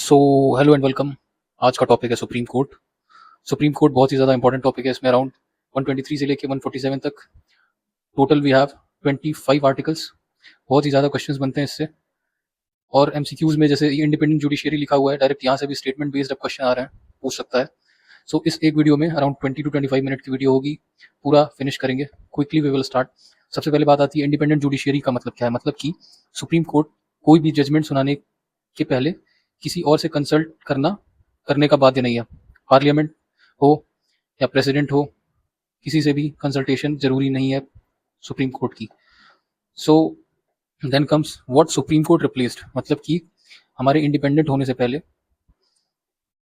So hello and welcome. आज का topic है सुप्रीम कोर्ट। सुप्रीम कोर्ट बहुत ही ज़्यादा इंपॉर्टेंट टॉपिक है। इसमें अराउंड 123 से लेके 147 तक टोटल वी हैव 25 आर्टिकल्स। बहुत ही ज़्यादा क्वेश्चंस बनते हैं इससे। और एमसीक्यूज में जैसे इंडिपेंडेंट जुडिशियरी लिखा हुआ है, डायरेक्ट यहाँ से भी स्टेटमेंट बेस्ड क्वेश्चन आ रहे हैं, पूछ सकता है। सो इस एक वीडियो में अराउंड 20 to 25 मिनट की वीडियो होगी, पूरा फिनिश करेंगे। Quickly we will start. सबसे पहले बात आती है इंडिपेंडेंट जुडिशियरी का मतलब क्या है। मतलब कि सुप्रीम कोर्ट कोई भी जजमेंट सुनाने के पहले किसी और से कंसल्ट करने का बाध्य नहीं है। पार्लियामेंट हो या प्रेसिडेंट हो, किसी से भी कंसल्टेशन जरूरी नहीं है सुप्रीम कोर्ट की। So then comes what supreme court replaced. मतलब कि हमारे इंडिपेंडेंट होने से पहले,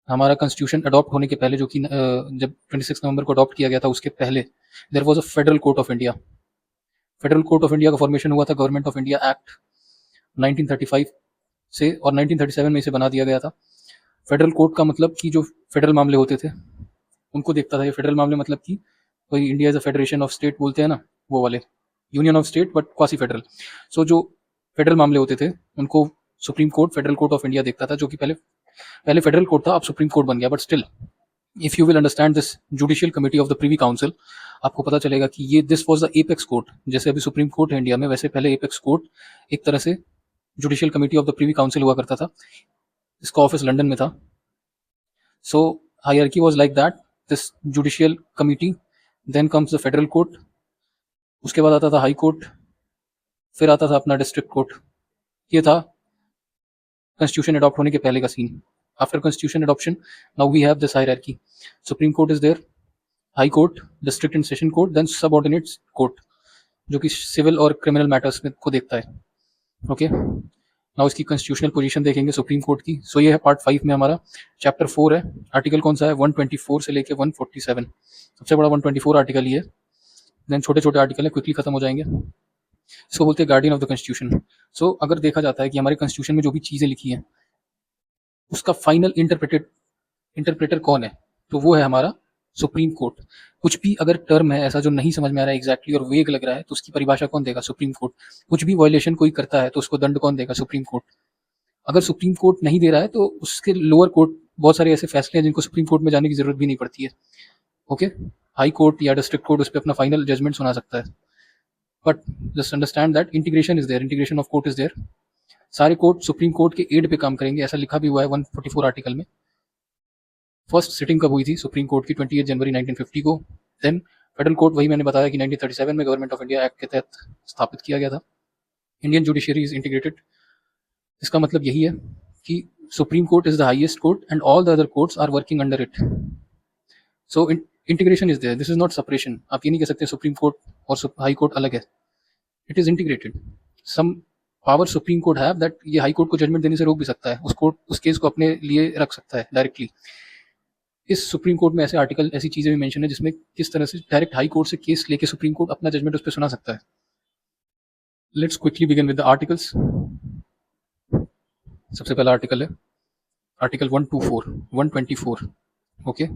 हमारा कॉन्स्टिट्यूशन अडॉप्ट होने के पहले, जो कि जब 26 नवंबर को अडॉप्ट किया गया था, उसके पहले there was a federal court of India. Federal court of India का फॉर्मेशन हुआ था गवर्नमेंट ऑफ इंडिया एक्ट 1935 से, और 1937 में इसे बना दिया गया था। फेडरल कोर्ट का मतलब कि जो फेडरल मामले होते थे उनको देखता था। ये फेडरल मामले मतलब कि वही India is a federation of state बोलते हैं ना, वो वाले, union of state but quasi federal. So जो फेडरल मामले होते थे उनको supreme court, federal court of India देखता था, जो कि पहले पहले फेडरल कोर्ट था, अब सुप्रीम कोर्ट बन गया। But still if you will understand this judicial committee of the privy council, आपको पता चलेगा कि ये this was the apex court. जैसे अभी सुप्रीम कोर्ट है इंडिया में, वैसे पहले एपेक्स कोर्ट एक तरह से judicial committee of the privy council हुआ करता था। इसका ऑफिस लंदन में था। So hierarchy was like that, this judicial committee. Then comes the federal court, उसके बाद आता था हाई कोर्ट, फिर आता था अपना डिस्ट्रिक्ट कोर्ट। ये था कॉन्स्टिट्यूशन अडॉप्ट होने के पहले का scene. After constitution adoption now we have this hierarchy. Supreme court is there, high court, district and session court, then subordinate court, जो कि सिविल और क्रिमिनल मैटर्स में को देखता है। ओके, नाउ इसकी कॉन्स्टिट्यूशनल पोजीशन देखेंगे सुप्रीम कोर्ट की। सो ये है पार्ट 5 में हमारा, चैप्टर 4 है। आर्टिकल कौन सा है? 124 से लेके 147। सबसे बड़ा 124 आर्टिकल ही है। देन छोटे छोटे आर्टिकल है, क्विकली खत्म हो जाएंगे। इसको बोलते हैं गार्डियन ऑफ द कॉन्स्टिट्यूशन। सो अगर देखा जाता है कि हमारे कॉन्स्टिट्यूशन में जो भी चीज़ें लिखी हैं उसका फाइनल इंटरप्रेटर कौन है, तो वो है हमारा सुप्रीम कोर्ट। कुछ भी अगर टर्म है ऐसा जो नहीं समझ में आ रहा है एग्जैक्टली और वेग लग रहा है, तो उसकी परिभाषा कौन देगा? Supreme court. कुछ भी वायलेशन कोई करता है तो उसको दंड कौन देगा? Supreme court. अगर सुप्रीम कोर्ट नहीं दे रहा है तो उसके लोअर कोर्ट, बहुत सारे ऐसे फैसले हैं जिनको सुप्रीम कोर्ट में जाने की जरूरत भी नहीं पड़ती है। ओके, हाई कोर्ट या डिस्ट्रिक्ट कोर्ट उस पर अपना फाइनल जजमेंट सुना सकता है। But just understand that integration is there, integration of court is there. सारे कोर्ट सुप्रीम कोर्ट के एड पे काम करेंगे, ऐसा लिखा भी हुआ है 144 आर्टिकल में। फर्स्ट सिटिंग कब हुई थी सुप्रीम कोर्ट की? 28 जनवरी 1950 को। देन फेडरल कोर्ट, वही मैंने बताया कि 1937 में गवर्नमेंट ऑफ इंडिया एक्ट के तहत स्थापित किया गया था। Indian judiciary is integrated. इसका मतलब यही है कि supreme court is the highest court and all the other courts are working under it. So integration is there, this is not separation. आप ये नहीं कह सकते सुप्रीम कोर्ट और हाई कोर्ट अलग है। It is integrated. Some power supreme court have that ये high court को जजमेंट देने से रोक भी सकता है, उस केस को अपने लिए रख सकता है डायरेक्टली। इस सुप्रीम कोर्ट में ऐसे आर्टिकल, ऐसी चीजें भी मेंशन है जिसमें किस तरह से डायरेक्ट हाई कोर्ट से केस लेके सुप्रीम कोर्ट अपना जजमेंट उस पर सुना सकता है। Let's quickly begin with the articles. सबसे पहला आर्टिकल है आर्टिकल 124। ओके,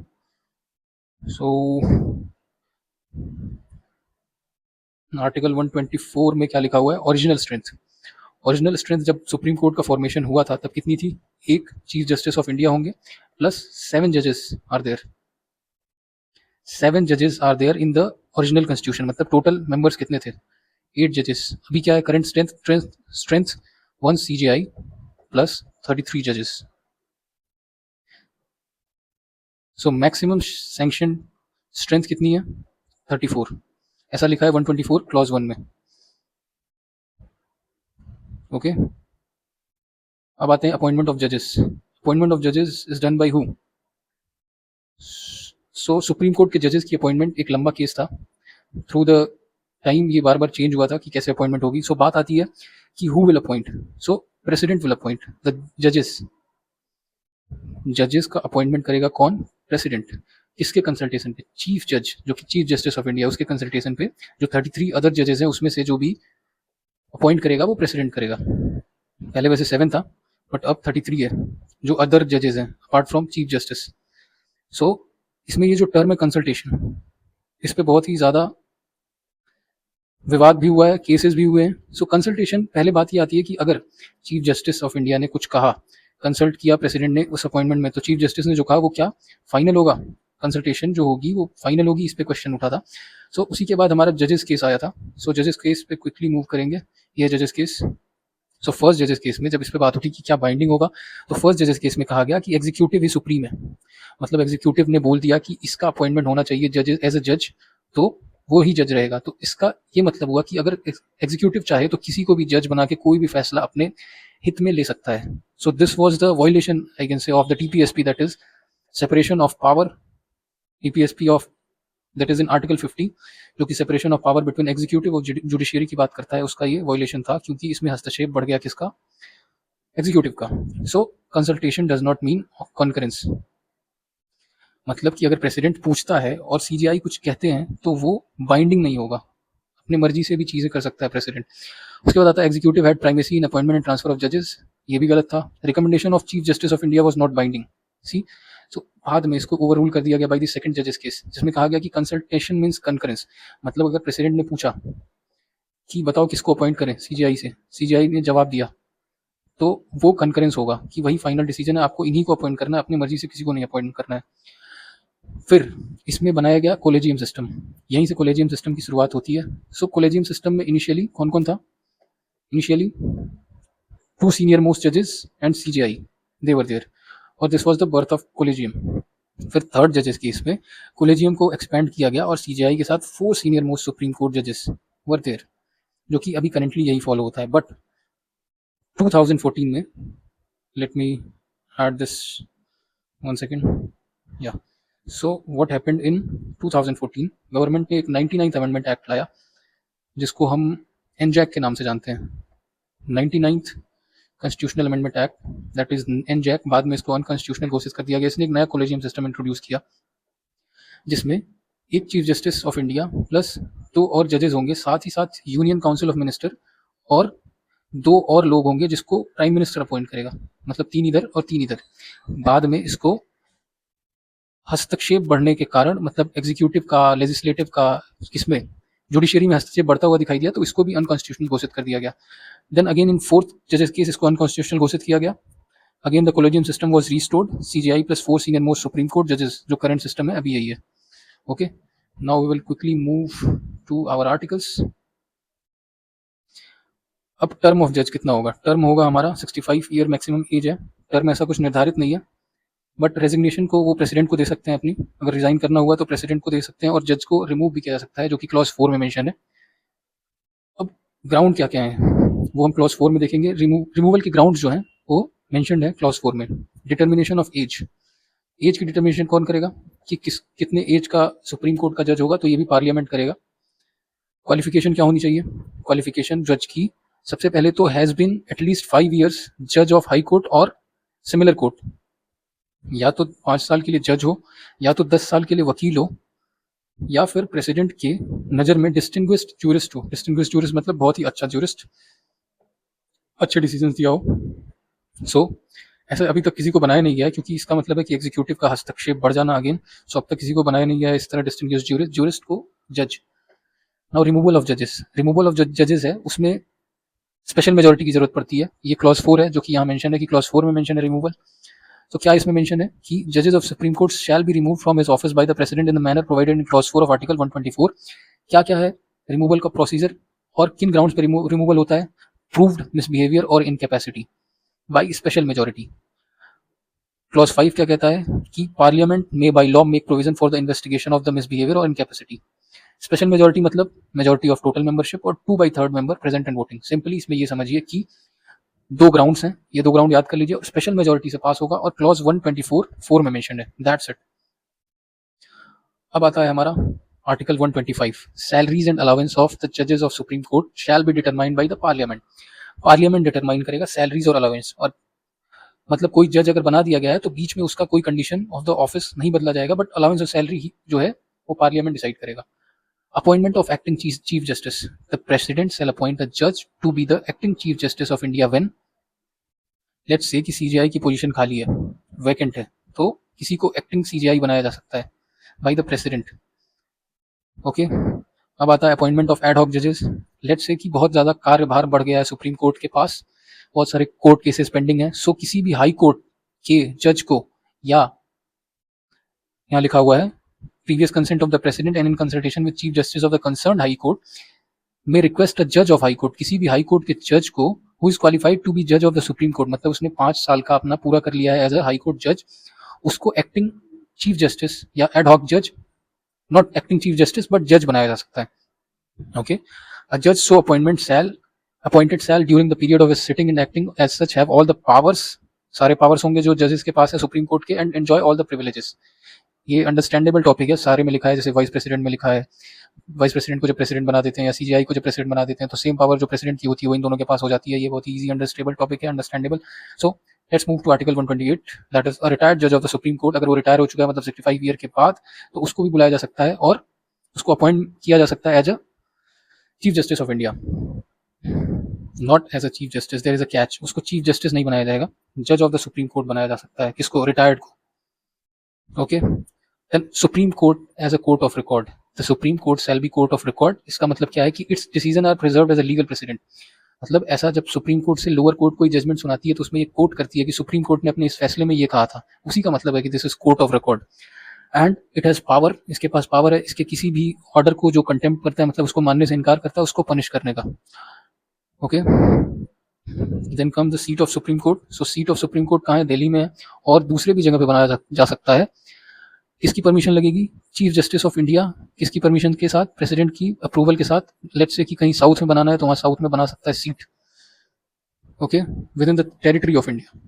सो आर्टिकल 124 में क्या लिखा हुआ है? Original strength. ओरिजिनल स्ट्रेंथ जब सुप्रीम कोर्ट का फॉर्मेशन हुआ था तब कितनी थी? एक चीफ जस्टिस ऑफ इंडिया होंगे प्लस 7 जजेस आर देयर। 7 जजेस are there in the original constitution. मतलब टोटल मेंबर्स कितने थे? 8 जजेस। अभी क्या है करंट स्ट्रेंथ 1 CJI प्लस 33 जजेस। सो मैक्सिमम सैंक्शन स्ट्रेंथ कितनी है? 34। ऐसा लिखा है 124 क्लॉज 1 में। ओके, अब आते हैं अपॉइंटमेंट ऑफ जजेस। अपॉइंटमेंट ऑफ जजेस is done by who? So supreme court के जजेस की अपॉइंटमेंट एक लंबा केस था। थ्रू द टाइम ये बार बार चेंज हुआ था कि कैसे अपॉइंटमेंट होगी। सो बात आती है कि who will appoint. So president will appoint the जजेस। जजेस का अपॉइंटमेंट करेगा कौन? प्रेसिडेंट। किसके कंसल्टेशन पे? चीफ जज, जो कि चीफ जस्टिस ऑफ इंडिया, उसके कंसल्टेशन पे। जो 33 अदर जजेस हैं उसमें से जो भी अपॉइंट करेगा वो प्रेसिडेंट करेगा। पहले वैसे 7 था बट अब 33 है जो अदर जजेस हैं अपार्ट फ्रॉम चीफ जस्टिस। सो इसमें ये जो टर्म है कंसल्टेशन, इस पे बहुत ही ज़्यादा विवाद भी हुआ है, केसेस भी हुए हैं। सो कंसल्टेशन, पहले बात ये आती है कि अगर चीफ जस्टिस ऑफ इंडिया ने कुछ कहा कंसल्ट किया प्रेसिडेंट ने उस अपॉइंटमेंट में, तो चीफ जस्टिस ने जो कहा वो क्या फाइनल होगा, कंसल्टेशन जो होगी वो फाइनल होगी, इस पे क्वेश्चन उठा था। सो उसी के बाद हमारा जजेस केस आया था। सो जजेस केस पे क्विकली मूव करेंगे, ये जजेस केस। सो फर्स्ट जजेस केस में जब इस पे बात उठी कि क्या बाइंडिंग होगा, तो फर्स्ट जजेस केस में कहा गया कि एग्जीक्यूटिव ही सुप्रीम है, मतलब एग्जीक्यूटिव ने बोल दिया कि इसका अपॉइंटमेंट होना चाहिए जजेस एज अ जज, तो वो ही जज रहेगा। तो इसका ये मतलब हुआ कि अगर एग्जीक्यूटिव चाहे तो किसी को भी जज बना के कोई भी फैसला अपने हित में ले सकता है। So this was the violation I can say of the DPSP, that is separation of power, DPSP of that is in article 50, जो कि separation of power between executive और जुडिशियरी की बात करता है, उसका ये वायलेशन था, क्योंकि इसमें हस्तक्षेप बढ़ गया किसका, एग्जीक्यूटिव का। So consultation does not mean concurrence, मतलब कि अगर प्रेसिडेंट पूछता है और सीजीआई कुछ कहते हैं तो वो बाइंडिंग नहीं होगा, अपनी मर्जी से भी चीजें कर सकता है प्रेसिडेंट। उसके बाद आता है executive had primacy in appointment and transfer of जजेस, ये भी गलत था। Recommendation of chief justice of India was not binding, see. So बाद में इसको ओवररूल कर दिया गया बाय द सेकंड जजेस केस, जिसमें कहा गया कि कंसल्टेशन मींस कंकरेंस, मतलब अगर प्रेसिडेंट ने पूछा कि बताओ किसको अपॉइंट करें सीजीआई से, सीजीआई ने जवाब दिया, तो वो कंकरेंस होगा कि वही फाइनल डिसीजन है, आपको इन्हीं को अपॉइंट करना है, अपनी मर्जी से किसी को नहीं अपॉइंट करना है। फिर इसमें बनाया गया कोलेजियम सिस्टम, यहीं से कोलेजियम सिस्टम की शुरुआत होती है। सो कोलेजियम सिस्टम में इनिशियली कौन कौन था, इनिशियली टू सीनियर मोस्ट जजेस and CJI, they were there, और this was the birth of collegium. फिर थर्ड जजेस केस में कोलेजियम को एक्सपेंड किया गया और सीजीआई के साथ 4 सीनियर मोस्ट सुप्रीम कोर्ट जजेस वर देयर, जो कि अभी करेंटली यही फॉलो होता है। बट 2014 में, let me add this one second, या so what happened in 2014, government ने एक 99th अमेंडमेंट एक्ट लाया, जिसको हम एनजैक के नाम से जानते हैं, 99th constitutional amendment act, that is एनजैक। बाद में इसको अनकॉन्स्टिट्यूशनल घोषित कर दिया गया। इसने एक नया कोलेजियम सिस्टम इंट्रोड्यूस किया, जिसमें एक chief justice of India plus 2 और जजेस होंगे, साथ ही साथ यूनियन काउंसिल ऑफ मिनिस्टर और 2 और लोग होंगे जिसको प्राइम मिनिस्टर अपॉइंट करेगा, मतलब 3 इधर और 3 इधर। बाद में इसको हस्तक्षेप बढ़ने के कारण, मतलब एग्जीक्यूटिव का, लेजिस्लेटिव का, किसमें, जुडिशरी में हस्तक्षेप बढ़ता हुआ दिखाई दिया, तो इसको भी अनकॉन्स्टिट्यूशनल घोषित कर दिया गया। देन अगेन इन फोर्थ जजेस केस इसको अनकॉन्स्टिट्यूशनल घोषित किया गया। Again the collegium system was restored, CJI plus 4 senior most supreme court जजेस, जो करंट सिस्टम है अभी यही है। Okay, now we will quickly move to our articles. अब टर्म ऑफ जज कितना होगा, टर्म होगा हमारा 65 ईयर मैक्सिमम एज है। टर्म ऐसा कुछ निर्धारित नहीं है, बट रेजिग्नेशन को वो प्रेसिडेंट को दे सकते हैं अपनी, अगर रिजाइन करना हुआ तो प्रेसिडेंट को दे सकते हैं, और जज को रिमूव भी किया जा सकता है, जो कि क्लॉज 4 में मेंशन है। अब ग्राउंड क्या क्या है वो हम क्लॉज 4 में देखेंगे। रिमूवल के ग्राउंड जो हैं वो मेंशनड है क्लॉज 4 में। डिटर्मिनेशन ऑफ एज, एज की डिटर्मिनेशन कौन करेगा कि कितने एज का सुप्रीम कोर्ट का जज होगा, तो ये भी पार्लियामेंट करेगा। क्वालिफिकेशन क्या होनी चाहिए, क्वालिफिकेशन जज की सबसे पहले तो हैज बीन एटलीस्ट 5 इयर्स जज ऑफ हाई कोर्ट और सिमिलर कोर्ट, या तो 5 साल के लिए जज हो, या तो 10 साल के लिए वकील हो, या फिर प्रेसिडेंट के नज़र में डिस्टिंग्विश्ड जूरिस्ट हो। डिस्टिंग्विश्ड जूरिस्ट मतलब बहुत ही अच्छा जूरिस्ट, अच्छे डिसीजन दिया हो। सो ऐसा अभी तक किसी को बनाया नहीं गया है, क्योंकि इसका मतलब है कि एग्जीक्यूटिव का हस्तक्षेप बढ़ जाना अगेन। सो अब तक किसी को बनाया नहीं गया है इस तरह डिस्टिंग्विश्ड जूरिस्ट को जज। नाउ रिमूवल ऑफ जजेस, रिमूवल ऑफ जजेस है, उसमें स्पेशल मेजोरिटी की जरूरत पड़ती है। ये क्लॉज 4 है, जो कि यहाँ मेंशन है कि क्लॉज 4 में मेंशन है रिमूवल। तो क्या इसमें मेंशन है कि जजेस of supreme court shall be remove from his office by the president in the manner provided in clause 4 of article 124। क्या क्या है रिमूवल का प्रोसीजर और किन ग्राउंड्स पर रिमूवल होता है, प्रूव्ड मिसबिहेवियर और incapacity by special majority. Clause 5 क्या कहता है कि पार्लियामेंट में by law make provision for the investigation of the misbehaviour और इनकैपेसिटी। स्पेशल मेजोरिटी मतलब मेजोरिटी ऑफ टोटल मेंबरशिप और 2/3 member present and voting. Simply इसमें ये समझिए कि 2 ग्राउंड्स हैं, ये 2 ग्राउंड याद कर लीजिए, स्पेशल मेजोरिटी से पास होगा और क्लॉज 124 में मेंशन है, दैट्स इट। अब आता है हमारा article 125, salaries and allowance of the जजेस of supreme court shall be determined by the parliament. Parliament determine करेगा सैलरीज और अलाउंस, और मतलब कोई जज अगर बना दिया गया है तो बीच में उसका कोई कंडीशन ऑफ द ऑफिस नहीं बदला जाएगा, बट अलाउंस और सैलरी जो है वो पार्लियामेंट डिसाइड करेगा। Appointment of acting chief justice, the president shall appoint the जज to be the acting chief justice of India when, let's say कि सीजीआई की पोजीशन खाली है, वैकेंट है, तो किसी को एक्टिंग सीजीआई बनाया जा सकता है बाय द प्रेसिडेंट। ओके, अब आता है अपॉइंटमेंट ऑफ एड हॉक जजेस। लेट्स से कि बहुत ज़्यादा कार्यभार बढ़ गया है सुप्रीम कोर्ट के पास, बहुत सारे कोर्ट केसेस पेंडिंग हैं। सो किसी भी हाई कोर्ट के जज को, या यहाँ लिखा हुआ है previous consent of the president and in consultation with chief justice of the concern high court में रिक्वेस्ट अ जज ऑफ हाई कोर्ट, किसी भी हाई कोर्ट के जज को who is qualified to be जज ऑफ द सुप्रीम कोर्ट, मतलब उसने 5 साल का अपना पूरा कर लिया है एज अ हाई कोर्ट जज, उसको एक्टिंग चीफ जस्टिस या एड हॉक जज, not acting chief justice but जज बनाया जा सकता है। ओके, अ जज so appointed shall during the period of his sitting and acting as such have all the powers, सारे पावर्स होंगे जो जजेस के पास है सुप्रीम कोर्ट के, and enjoy all the privileges. ये अंडरस्टैंडेबल टॉपिक है, सारे में लिखा है, जैसे वाइस प्रेसिडेंट में लिखा है, वाइस प्रेसिडेंट को जब प्रेसिडेंट बना देते हैं या सीजीआई को जब प्रेसिडेंट बना देते हैं तो सेम पावर जो प्रेसिडेंट की होती है वो इन दोनों के पास हो जाती है। ये बहुत ही इजी अंडरस्टैंडेबल टॉपिक है, understandable. So let's move to article 128, that is a retired जज ऑफ द सुप्रीम कोर्ट। अगर वो रिटायर हो चुका है मतलब 65 ईयर के बाद, तो उसको भी बुलाया जा सकता है और उसको अपॉइंट किया जा सकता है as a chief justice of India, not as a chief justice, there is a catch, उसको चीफ जस्टिस नहीं बनाया जाएगा, जज ऑफ द सुप्रीम कोर्ट बनाया जा सकता है। किसको? रिटायर्ड को। Okay, then supreme court as a court of record, the supreme court shall be court of record. इसका मतलब क्या है कि its decision are preserved as a legal precedent, मतलब ऐसा जब सुप्रीम कोर्ट से लोअर कोर्ट कोई जजमेंट सुनाती है तो उसमें ये कोर्ट करती है कि सुप्रीम कोर्ट ने अपने इस फैसले में ये कहा था, उसी का मतलब है कि this is court of record. And it has power, इसके पास पावर है, इसके किसी भी ऑर्डर को जो कंटेम्प्ट करता है, मतलब उसको मानने से इनकार करता है, उसको पनिश करने का। Okay, then come the seat of supreme court. So seat of supreme court कहाँ है? दिल्ली में है, और दूसरे भी जगह पे बनाया जा सकता है। किसकी परमिशन लगेगी? Chief justice of India. किसकी परमिशन के साथ? प्रेसिडेंट की अप्रूवल के साथ। लेट्स से कि कहीं साउथ में बनाना है तो वहां साउथ में बना सकता है seat, okay, with in the territory of India.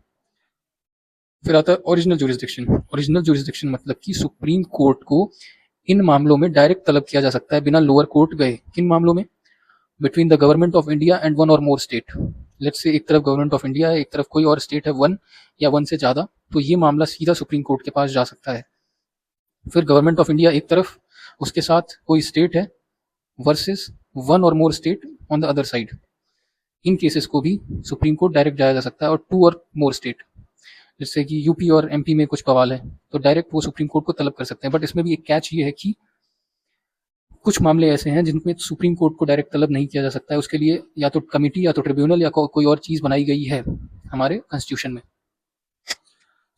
फिर आता है ओरिजिनल ज्यूरिसडिक्शन। ओरिजिनल ज्यूरिसडिक्शन मतलब कि सुप्रीम कोर्ट को इन मामलों में डायरेक्ट तलब किया जा सकता है बिना लोअर कोर्ट गए। किन मामलों में? Between the government of India and one और मोर स्टेट। लेट्स से एक तरफ गवर्नमेंट ऑफ इंडिया है, एक तरफ कोई और स्टेट है, वन या वन से ज्यादा, तो ये मामला सीधा सुप्रीम कोर्ट के पास जा सकता है। फिर गवर्नमेंट ऑफ इंडिया एक तरफ, उसके साथ कोई स्टेट है, वर्सेस वन और more state on the other side. In cases को भी सुप्रीम कोर्ट डायरेक्ट जाया जा सकता है। और टू और मोर स्टेट, जैसे कि यूपी और एमपी में कुछ बवाल है तो डायरेक्ट वो सुप्रीम कोर्ट को तलब कर सकते हैं। बट इसमें भी एक कैच ये है कि कुछ मामले ऐसे हैं जिनमें सुप्रीम कोर्ट को डायरेक्ट तलब नहीं किया जा सकता है, उसके लिए या तो कमिटी या तो ट्रिब्यूनल या कोई और चीज बनाई गई है हमारे कॉन्स्टिट्यूशन में।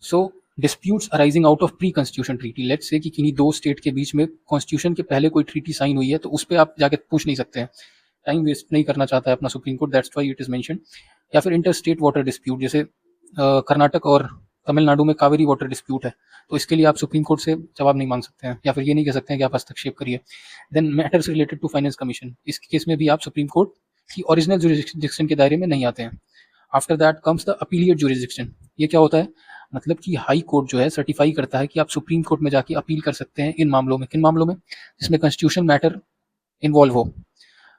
So disputes arising out of pre constitution treaty, let's say कि किन्हीं दो स्टेट के बीच में कॉन्स्टिट्यूशन के पहले कोई ट्रीटी साइन हुई है तो उस पर आप जाके पूछ नहीं सकते हैं, टाइम वेस्ट नहीं करना चाहता है अपना supreme court, that's why it is mention. या फिर इंटर स्टेट वाटर डिस्प्यूट, जैसे कर्नाटक और तमिलनाडु में कावेरी वाटर डिस्प्यूट है, तो इसके लिए आप सुप्रीम कोर्ट से जवाब नहीं मांग सकते हैं, या फिर ये नहीं कह सकते हैं कि आप हस्तक्षेप करिए। Then matters related to finance commission, इस केस में भी आप सुप्रीम कोर्ट की ओरिजिनल जुरिस्डिक्शन के दायरे में नहीं आते हैं। After that comes the appellate jurisdiction. ये क्या होता है? मतलब कि हाई कोर्ट जो है सर्टिफाई करता है कि आप सुप्रीम कोर्ट में जाके अपील कर सकते हैं इन मामलों में। किन मामलों में? जिसमें कॉन्स्टिट्यूशन मैटर इन्वॉल्व हो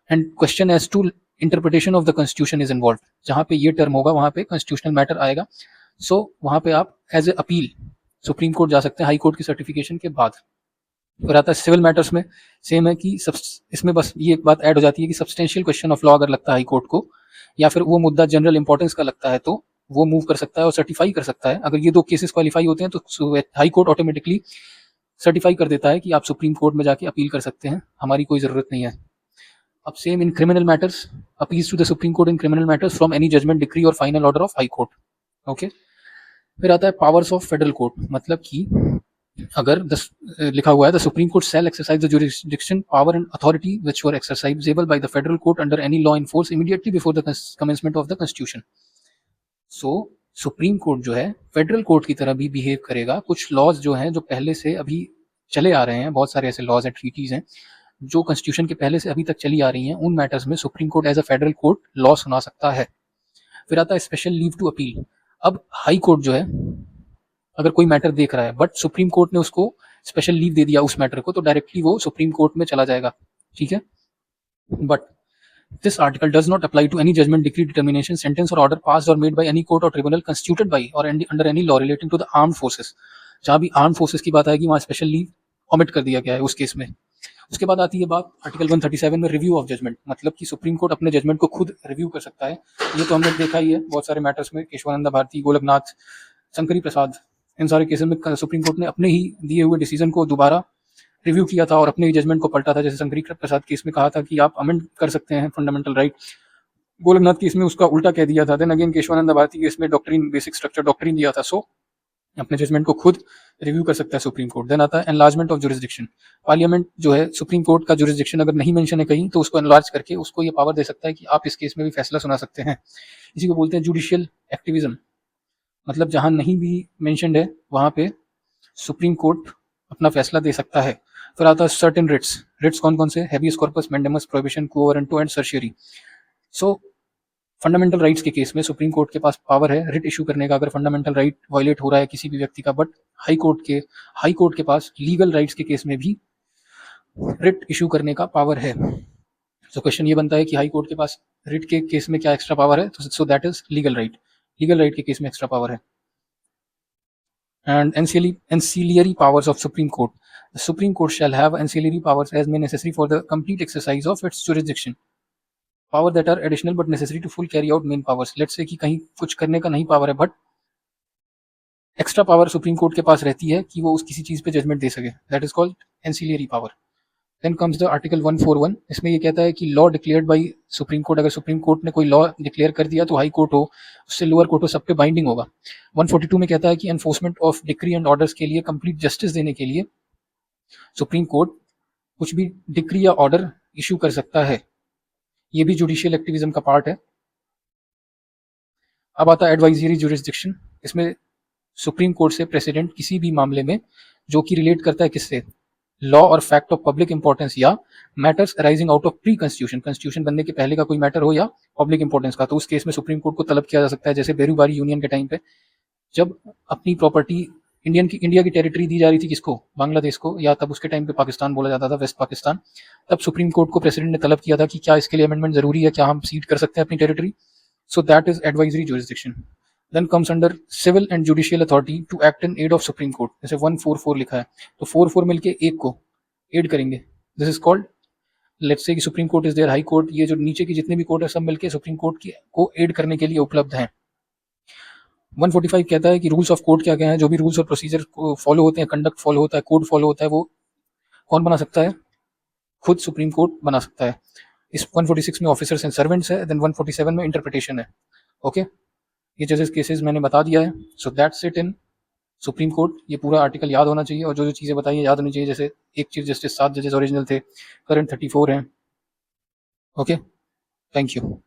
and question as to interpretation of the constitution is involve. जहां पे ये टर्म होगा वहां पे कॉन्स्टिट्यूशनल मैटर आएगा। सो वहां पे आप as a appeal supreme court जा सकते हैं हाई कोर्ट की सर्टिफिकेशन के बाद। फिर आता है सिविल मैटर्स में, सेम है कि इसमें बस ये एक बात ऐड हो जाती है कि सब्सटेंशियल क्वेश्चन ऑफ लॉ अगर लगता है हाई कोर्ट को, या फिर वो मुद्दा जनरल इंपॉर्टेंस का लगता है, तो वो मूव कर सकता है और सर्टिफाई कर सकता है। अगर ये दो केसेस क्वालिफाई होते हैं तो हाई कोर्ट ऑटोमेटिकली सर्टिफाई कर देता है कि आप सुप्रीम कोर्ट में जाके अपील कर सकते हैं, हमारी कोई जरूरत नहीं है। अब same in criminal matters, appeals to the supreme court in criminal matters from any judgment, decree और final order of high court. Okay, फिर आता है पावर्स ऑफ फेडरल कोर्ट, मतलब कि अगर लिखा हुआ है the supreme court shell exercise the jurisdiction power and authority which were exercisable by the federal court under any law in force immediately before the commencement of the constitution. So supreme court जो है federal court की तरह भी behave करेगा। कुछ laws जो हैं जो पहले से अभी चले आ रहे हैं, बहुत सारे ऐसे लॉज एंड ट्रीटीज हैं जो कॉन्स्टिट्यूशन के पहले से अभी तक चली आ रही हैं, उन मैटर्स में supreme court as a federal court law सुना सकता है। फिर आता है स्पेशल लीव टू अपील। अब हाई कोर्ट जो है अगर कोई मैटर देख रहा है बट सुप्रीम कोर्ट ने उसको स्पेशल लीव दे दिया उस मैटर को, तो डायरेक्टली वो सुप्रीम कोर्ट में चला जाएगा, ठीक है। But this article does not apply to any judgment, decree, determination, sentence or order passed or made by any court or tribunal constituted by or under any law relating to the armed forces. जहां भी armed forces की बात आएगी वहां special leave omit कर दिया गया है उस केस में। उसके बाद आती है बात आर्टिकल 137 में रिव्यू ऑफ जजमेंट, मतलब कि सुप्रीम कोर्ट अपने जजमेंट को खुद रिव्यू कर सकता है। ये तो हमने देखा ही है बहुत सारे मैटर्स में, केशवानंद भारती, गोलकनाथ, शंकरी प्रसाद, इन सारे केसेस में सुप्रीम कोर्ट ने अपने ही दिए हुए डिसीजन को दोबारा रिव्यू किया था और अपने ही जजमेंट को पलटा था। जैसे शंकरी प्रसाद केस में कहा था कि आप अमेंड कर सकते हैं फंडामेंटल राइट, गोलकनाथ केस में उसका उल्टा कह दिया था। Then again Kesavananda Bharati case में डॉक्ट्रिन, बेसिक स्ट्रक्चर डॉक्ट्रिन दिया था। सो अपने जजमेंट को खुद रिव्यू कर सकता है सुप्रीम कोर्ट। देन आता है एनलार्जमेंट ऑफ जुरिस्डिक्शन। पार्लियामेंट जो है सुप्रीम कोर्ट का जुरिस्डिक्शन अगर नहीं मेंशन है कहीं, तो उसको एनलार्ज करके उसको ये पावर दे सकता है कि आप इस केस में भी फैसला सुना सकते हैं। इसी को बोलते हैं जुडिशियल एक्टिविज्म। मतलब जहां नहीं भी मेंशनड है वहां पे सुप्रीम कोर्ट अपना फैसला दे सकता है। फिर आता है सर्टेन रिट्स। रिट्स कौन कौन से? Habeas corpus, mandamus, prohibition, quo warranto and सर्शियरी। So fundamental rights के केस में सुप्रीम कोर्ट के पास पावर है रिट इशू करने का, अगर फंडामेंटल राइट वायलेट हो रहा है किसी भी व्यक्ति का। बट हाई कोर्ट के पास लीगल राइट्स के केस में भी रिट इशू करने का पावर है। सो क्वेश्चन ये बनता है कि हाई कोर्ट के पास रिट के केस में क्या एक्स्ट्रा पावर है? तो सो that is legal right. Legal right के केस में एक्स्ट्रा पावर है। And ancillary powers of Supreme Court. The Supreme Court shall have ancillary powers as may necessary for the complete exercise of its jurisdiction. Power that are additional but necessary to full carry out main powers. Let's say कि कहीं कुछ करने का नहीं power है, but extra power supreme court के पास रहती है कि वो उस किसी चीज पे जजमेंट दे सके। That is called ancillary power. Then comes the article 141। इसमें ये कहता है कि law declared by supreme court, अगर सुप्रीम कोर्ट ने कोई लॉ डिक्लेयर कर दिया तो हाई कोर्ट हो उससे लोअर कोर्ट हो, सब पे बाइंडिंग होगा। 142 में कहता है कि enforcement of decree and orders के लिए, कंप्लीट जस्टिस देने के लिए सुप्रीम कोर्ट कुछ भी डिक्री या ऑर्डर इशू कर सकता है। ये भी जुडिशियल एक्टिविज्म का पार्ट है। अब आता है एडवाइजरी जुरिस्डिक्शन। इसमें सुप्रीम कोर्ट से प्रेसिडेंट किसी भी मामले में जो कि रिलेट करता है किससे, लॉ और फैक्ट ऑफ पब्लिक इंपॉर्टेंस या matters arising out of pre constitution, constitution बनने के पहले का कोई मैटर हो या पब्लिक इंपॉर्टेंस का, तो उस केस में सुप्रीम कोर्ट को तलब किया जा सकता है। जैसे बेरूबारी यूनियन के टाइम पे जब अपनी प्रॉपर्टी इंडिया की टेरिटरी दी जा रही थी किसको, बांग्लादेश को, या तब उसके टाइम पे पाकिस्तान बोला जाता था, वेस्ट पाकिस्तान। तब सुप्रीम कोर्ट को प्रेसिडेंट ने तलब किया था कि क्या इसके लिए अमेंडमेंट जरूरी है, क्या हम सीड कर सकते हैं अपनी territory. So that is advisory jurisdiction. Then comes under civil and judicial authority to act in aid of supreme court. जैसे 144 लिखा है तो 44 मिलके एक को एड करेंगे। This is called, let's say कि supreme court is there, high court, ये जो नीचे की जितने भी कोर्ट है सब मिलके सुप्रीम कोर्ट की को एड करने के लिए उपलब्ध हैं। 145 कहता है कि रूल्स ऑफ कोर्ट क्या क्या है, जो भी रूल्स और प्रोसीजर फॉलो होते हैं, कंडक्ट फॉलो होता है, कोड फॉलो होता है, वो कौन बना सकता है? खुद सुप्रीम कोर्ट बना सकता है। इस 146 में ऑफिसर्स एंड सर्वेंट्स है। देन 147 में इंटरप्रिटेशन है। ओके, ये जजेस केसेस मैंने बता दिया है। So that's it in supreme court. ये पूरा आर्टिकल याद होना चाहिए, और जो जो चीज़ें बताई याद होनी चाहिए। जैसे एक चीफ जस्टिस 7 जजेस ओरिजिनल थे, करंट 34 हैं। Okay, thank you.